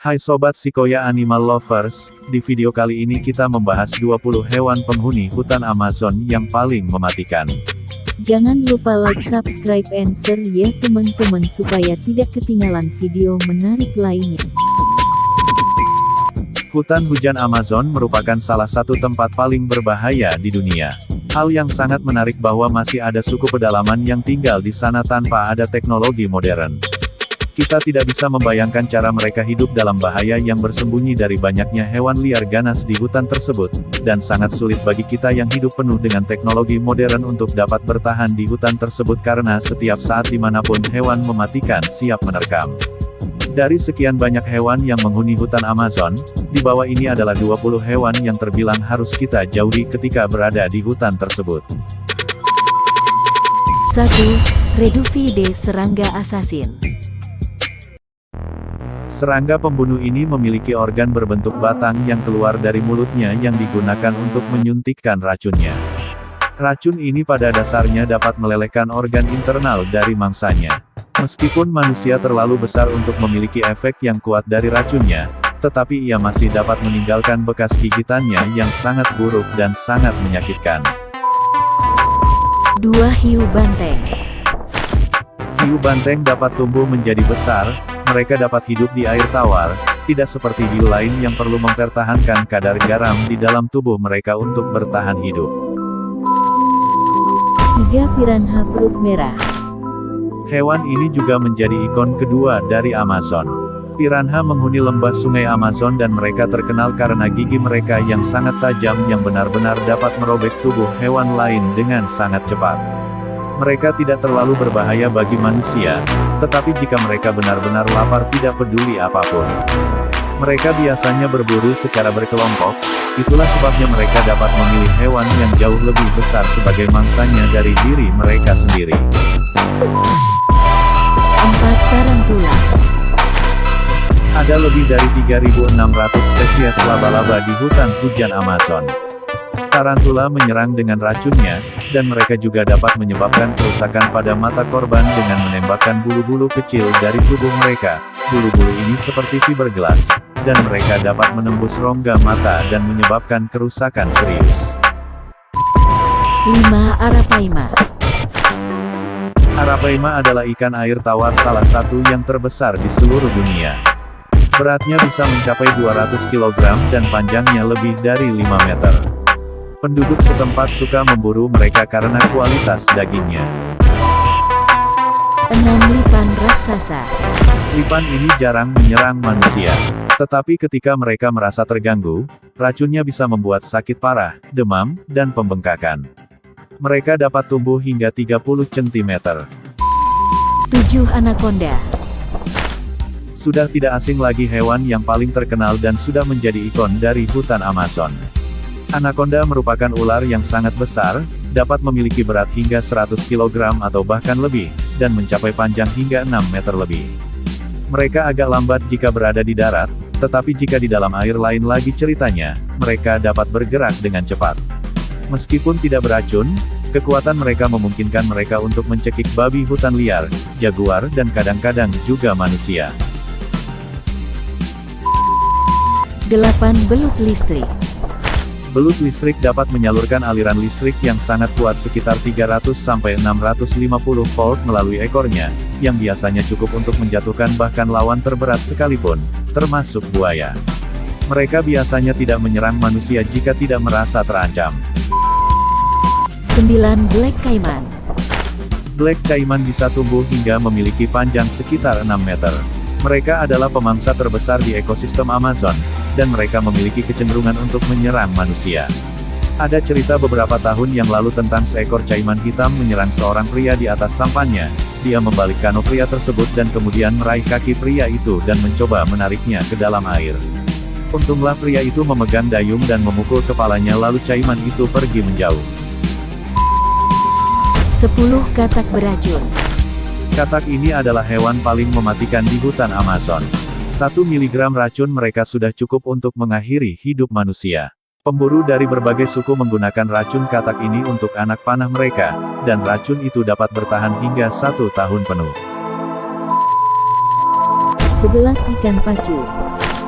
Hai Sobat Sequoia Animal Lovers, di video kali ini kita membahas 20 hewan penghuni hutan Amazon yang paling mematikan. Jangan lupa like, subscribe, and share ya teman-teman supaya tidak ketinggalan video menarik lainnya. Hutan hujan Amazon merupakan salah satu tempat paling berbahaya di dunia. Hal yang sangat menarik bahwa masih ada suku pedalaman yang tinggal di sana tanpa ada teknologi modern. Kita tidak bisa membayangkan cara mereka hidup dalam bahaya yang bersembunyi dari banyaknya hewan liar ganas di hutan tersebut, dan sangat sulit bagi kita yang hidup penuh dengan teknologi modern untuk dapat bertahan di hutan tersebut karena setiap saat dimanapun hewan mematikan siap menerkam. Dari sekian banyak hewan yang menghuni hutan Amazon, di bawah ini adalah 20 hewan yang terbilang harus kita jauhi ketika berada di hutan tersebut. 1. Reduvidae serangga assassin. Serangga pembunuh ini memiliki organ berbentuk batang yang keluar dari mulutnya yang digunakan untuk menyuntikkan racunnya. Racun ini pada dasarnya dapat melelehkan organ internal dari mangsanya. Meskipun manusia terlalu besar untuk memiliki efek yang kuat dari racunnya, tetapi ia masih dapat meninggalkan bekas gigitannya yang sangat buruk dan sangat menyakitkan. 2. Hiu banteng. Hiu banteng dapat tumbuh menjadi besar, mereka dapat hidup di air tawar, tidak seperti hiu lain yang perlu mempertahankan kadar garam di dalam tubuh mereka untuk bertahan hidup. 3. Piranha perut merah. Hewan ini juga menjadi ikon kedua dari Amazon. Piranha menghuni lembah sungai Amazon dan mereka terkenal karena gigi mereka yang sangat tajam yang benar-benar dapat merobek tubuh hewan lain dengan sangat cepat. Mereka tidak terlalu berbahaya bagi manusia, tetapi jika mereka benar-benar lapar tidak peduli apapun. Mereka biasanya berburu secara berkelompok, itulah sebabnya mereka dapat memilih hewan yang jauh lebih besar sebagai mangsanya dari diri mereka sendiri. 4. Tarantula. Ada lebih dari 3.600 spesies laba-laba di hutan hujan Amazon. Tarantula menyerang dengan racunnya, dan mereka juga dapat menyebabkan kerusakan pada mata korban dengan menembakkan bulu-bulu kecil dari tubuh mereka. Bulu-bulu ini seperti fiberglass, dan mereka dapat menembus rongga mata dan menyebabkan kerusakan serius. 5. Arapaima. Arapaima adalah ikan air tawar salah satu yang terbesar di seluruh dunia. Beratnya bisa mencapai 200 kg dan panjangnya lebih dari 5 meter. Penduduk setempat suka memburu mereka karena kualitas dagingnya. 6. Lipan raksasa. Lipan ini jarang menyerang manusia. Tetapi ketika mereka merasa terganggu, racunnya bisa membuat sakit parah, demam, dan pembengkakan. Mereka dapat tumbuh hingga 30 cm. 7. Anaconda. Sudah tidak asing lagi hewan yang paling terkenal dan sudah menjadi ikon dari hutan Amazon. Anaconda merupakan ular yang sangat besar, dapat memiliki berat hingga 100 kg atau bahkan lebih, dan mencapai panjang hingga 6 meter lebih. Mereka agak lambat jika berada di darat, tetapi jika di dalam air lain lagi ceritanya, mereka dapat bergerak dengan cepat. Meskipun tidak beracun, kekuatan mereka memungkinkan mereka untuk mencekik babi hutan liar, jaguar dan kadang-kadang juga manusia. 8. Belut listrik. Belut listrik dapat menyalurkan aliran listrik yang sangat kuat sekitar 300–650 volt melalui ekornya, yang biasanya cukup untuk menjatuhkan bahkan lawan terberat sekalipun, termasuk buaya. Mereka biasanya tidak menyerang manusia jika tidak merasa terancam. 9. Black Caiman. Black Caiman bisa tumbuh hingga memiliki panjang sekitar 6 meter. Mereka adalah pemangsa terbesar di ekosistem Amazon, dan mereka memiliki kecenderungan untuk menyerang manusia. Ada cerita beberapa tahun yang lalu tentang seekor caiman hitam menyerang seorang pria di atas sampannya. Dia membalik kano pria tersebut dan kemudian meraih kaki pria itu dan mencoba menariknya ke dalam air. Untunglah pria itu memegang dayung dan memukul kepalanya lalu caiman itu pergi menjauh. 10. Katak beracun. Katak ini adalah hewan paling mematikan di hutan Amazon. 1 mg racun mereka sudah cukup untuk mengakhiri hidup manusia. Pemburu dari berbagai suku menggunakan racun katak ini untuk anak panah mereka, dan racun itu dapat bertahan hingga 1 tahun penuh. 11. Ikan pacu.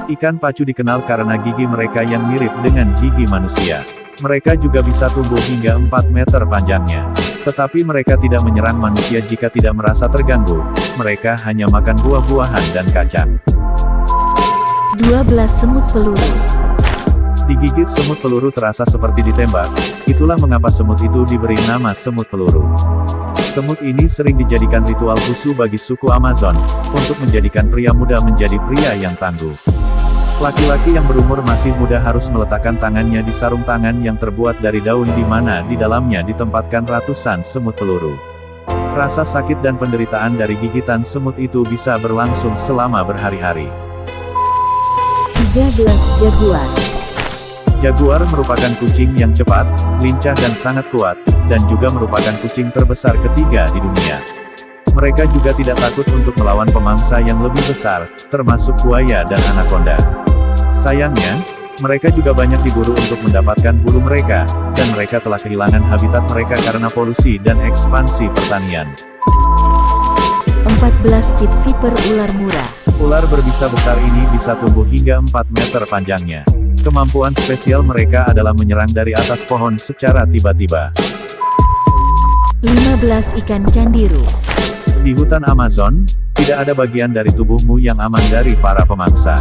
Ikan pacu dikenal karena gigi mereka yang mirip dengan gigi manusia. Mereka juga bisa tumbuh hingga 4 meter panjangnya. Tetapi mereka tidak menyerang manusia jika tidak merasa terganggu. Mereka hanya makan buah-buahan dan kacang. 12 semut peluru. Digigit semut peluru terasa seperti ditembak. Itulah mengapa semut itu diberi nama semut peluru. Semut ini sering dijadikan ritual khusus bagi suku Amazon, untuk menjadikan pria muda menjadi pria yang tangguh. Laki-laki yang berumur masih muda harus meletakkan tangannya di sarung tangan yang terbuat dari daun di mana di dalamnya ditempatkan ratusan semut peluru. Rasa sakit dan penderitaan dari gigitan semut itu bisa berlangsung selama berhari-hari. 13 jaguar. Jaguar merupakan kucing yang cepat, lincah dan sangat kuat, dan juga merupakan kucing terbesar ketiga di dunia. Mereka juga tidak takut untuk melawan pemangsa yang lebih besar, termasuk buaya dan anaconda. Sayangnya, mereka juga banyak diburu untuk mendapatkan bulu mereka, dan mereka telah kehilangan habitat mereka karena polusi dan ekspansi pertanian. 14 pit viper ular murah. Ular berbisa besar ini bisa tumbuh hingga 4 meter panjangnya. Kemampuan spesial mereka adalah menyerang dari atas pohon secara tiba-tiba. 15 ikan candiru. Di hutan Amazon, tidak ada bagian dari tubuhmu yang aman dari para pemangsa.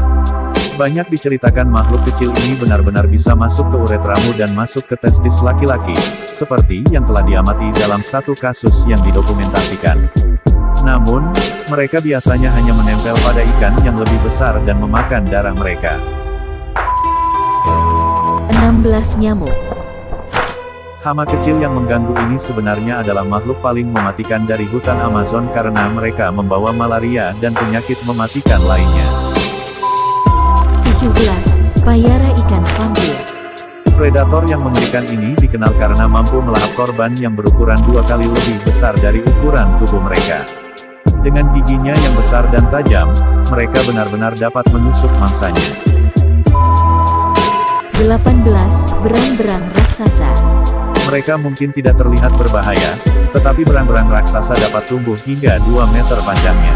Banyak diceritakan makhluk kecil ini benar-benar bisa masuk ke uretramu dan masuk ke testis laki-laki, seperti yang telah diamati dalam satu kasus yang didokumentasikan. Namun, mereka biasanya hanya menempel pada ikan yang lebih besar dan memakan darah mereka. 16 nyamuk. Hama kecil yang mengganggu ini sebenarnya adalah makhluk paling mematikan dari hutan Amazon karena mereka membawa malaria dan penyakit mematikan lainnya. 17 payara ikan vampir. Predator yang mengerikan ini dikenal karena mampu melahap korban yang berukuran 2 kali lebih besar dari ukuran tubuh mereka. Dengan giginya yang besar dan tajam, mereka benar-benar dapat menusuk mangsanya. 18 berang-berang raksasa. Mereka mungkin tidak terlihat berbahaya, tetapi berang-berang raksasa dapat tumbuh hingga 2 meter panjangnya.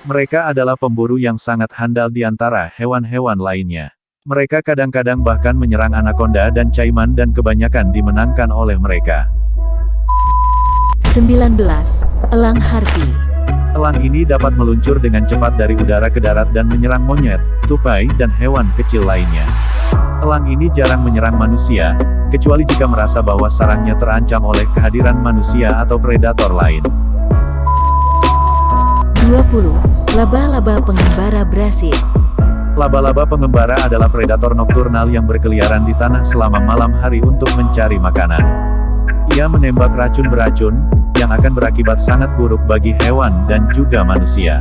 Mereka adalah pemburu yang sangat handal di antara hewan-hewan lainnya. Mereka kadang-kadang bahkan menyerang anaconda dan caiman dan kebanyakan dimenangkan oleh mereka. 19 elang harpy. Elang ini dapat meluncur dengan cepat dari udara ke darat dan menyerang monyet, tupai dan hewan kecil lainnya. Elang ini jarang menyerang manusia, kecuali jika merasa bahwa sarangnya terancam oleh kehadiran manusia atau predator lain. 20 laba-laba pengembara Brasil. Laba-laba pengembara adalah predator nokturnal yang berkeliaran di tanah selama malam hari untuk mencari makanan. Ia menembak racun beracun, yang akan berakibat sangat buruk bagi hewan dan juga manusia.